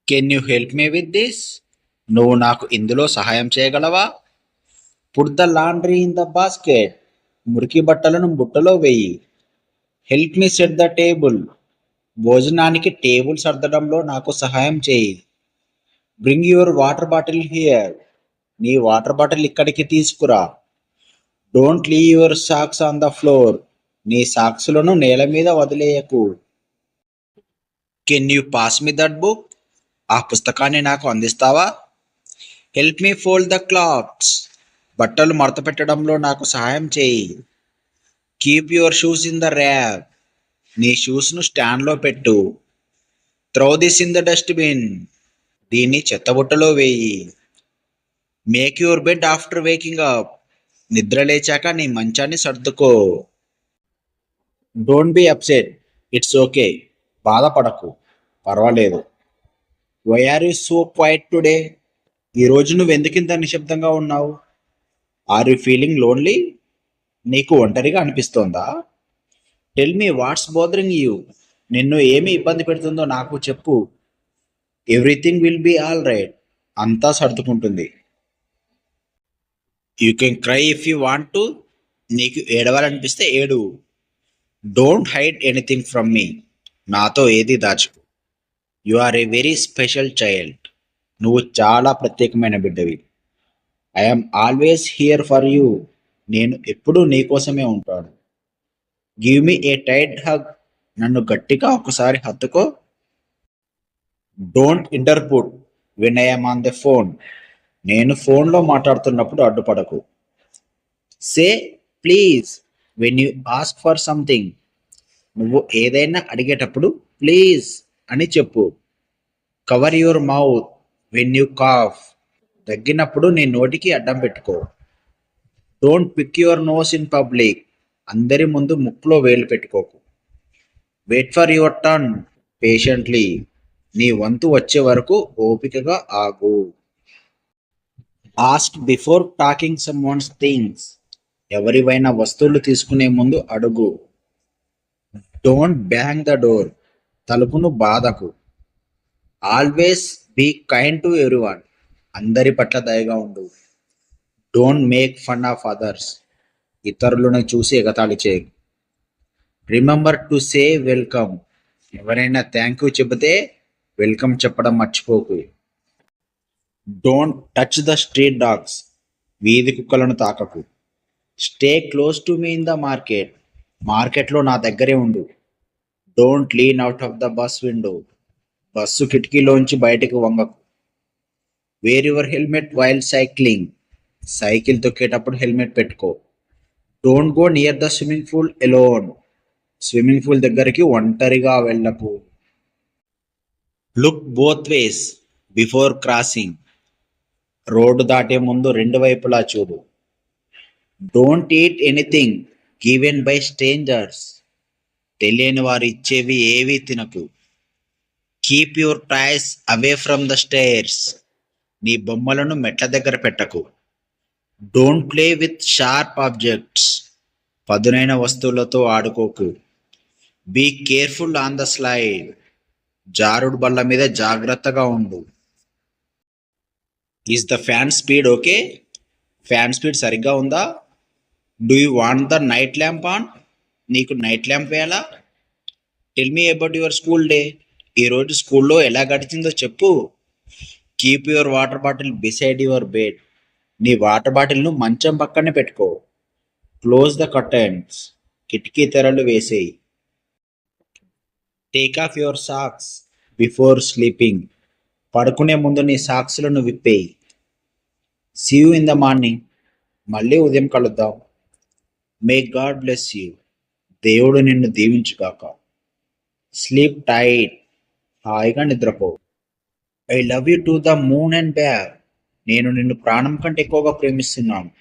Can you help me with this? నువ్వు నాకు ఇందులో సహాయం చేయగలవా? Put the laundry in the basket. మురికి బట్టలను బుట్టలో వెయ్యి. Help me set the table. భోజనానికి టేబుల్ సర్దడంలో నాకు సహాయం చేయి. Bring your water bottle here. నీ వాటర్ బాటిల్ ఇక్కడికి తీసుకురా. Don't leave your socks on the floor. నీ సాక్సులను నేల మీద వదిలేయకు. Can you pass me that book? ఆ పుస్తకాన్ని నాకు అందిస్తావా? Help me fold the clothes. బట్టలు మడత పెట్టడంలో నాకు సహాయం చేయి. Keep your shoes in the rack. నీ షూస్ను స్టాండ్లో పెట్టు. Throw this in the dustbin. దీన్ని చెత్తబుట్టలో వేయి. Make your bed after waking up. నిద్ర లేచాక నీ మంచాన్ని సర్దుకో. Don't be upset. It's okay. బాధపడకు. పర్వాలేదు. Why are you so quiet today? ఈరోజు నువ్వెందుకింత నిశ్శబ్దంగా ఉన్నావు? Are you feeling lonely? నీకు ఒంటరిగా అనిపిస్తోందా? Tell me what's bothering you. నిన్ను ఏమి ఇబ్బంది పెడుతుందో నాకు చెప్పు. Everything will be all right. అంతా సర్దుకుంటుంది. You can cry if you want to. నీకు ఏడవాలనిపిస్తే ఏడు. Don't hide anything from me. నాతో ఏది దాచుకు. You are a very special child. నువ్వు చాలా ప్రత్యేకమైన బిడ్డవి. I'm always here for you. నేను ఎప్పుడూ నీకోసమే ఉంటాను. Give me a tight hug. నన్ను గట్టిగా ఒకసారి హత్తుకో. Don't interrupt when I'm on the phone. నేను ఫోన్లో మాట్లాడుతున్నప్పుడు అడ్డుపడకు. Say please when you ask for something. నువ్వు ఏదైనా అడిగేటప్పుడు ప్లీజ్ అని చెప్పు. Cover your mouth when you cough. దగ్గినప్పుడు నీ నోటికి అడ్డం పెట్టుకో. Don't pick your nose in public. అందరి ముందు ముక్కులో వేలు పెట్టుకోకు. Wait for your turn patiently. నీ వంతు వచ్చే వరకు ఓపికగా ఆగు. Ask before taking someone's things. ఎవరివైనా వస్తువులు తీసుకునే ముందు అడుగు. Don't bang the door. తలుపును బాధకు. Always be kind to everyone. అందరి పట్ల దయగా ఉండు. Don't make fun of others. ఇతరులను చూసి ఎగతాళి చేయకు. Remember to say welcome. ఎవరైనా థ్యాంక్ యూ చెబితే వెల్కమ్ చెప్పడం మర్చిపోకు. Don't touch the street dogs. వీధి కుక్కలను తాకకు. Stay close to me in the market. మార్కెట్లో నా దగ్గరే ఉండు. Don't lean out of the bus window. Bus కిటికీలోంచి బయటకు వంగకు. Wear your helmet while cycling. Cycle తొక్కేటప్పుడు హెల్మెట్ పెట్టుకో. Don't go near the swimming pool alone. Swimming pool దగ్గరికి ఒంటరిగా వెళ్ళకు. Look both ways before crossing. Road దాటే ముందు రెండు వైపులా చూడు. Don't eat anything given by strangers. తెలియని వారు ఇచ్చేవి ఏవీ తినకు. Keep your toys away from the stairs. నీ బొమ్మలను మెట్ల దగ్గర పెట్టకు. Don't play with sharp objects. పదునైన వస్తువులతో ఆడుకోకు. Be careful on the slide. జారుడు బల్ల మీద జాగ్రత్తగా ఉండు. Is the fan speed okay? Fan speed సరిగ్గా ఉందా? Do you want the night lamp on? నీకు నైట్ ల్యాంప్ వేయాలా? Tell me about your school day. ఈరోజు స్కూల్లో ఎలా గడిచిందో చెప్పు. Keep your water bottle beside your bed. నీ వాటర్ బాటిల్ను మంచం పక్కనే పెట్టుకో. Close the curtains. కిటికీ తెరలు వేసేయి. Take off your socks before sleeping. పడుకునే ముందు నీ సాక్స్లను విప్పేయి. See you in the morning. మళ్ళీ ఉదయం కలుద్దాం. May God bless you. దేవుడు నిన్ను దీవించుగాక. Sleep tight. హాయిగా నిద్రపో. I love you to the moon and back. నేను నిన్ను ప్రాణం కంటే ఎక్కువగా ప్రేమిస్తున్నాను.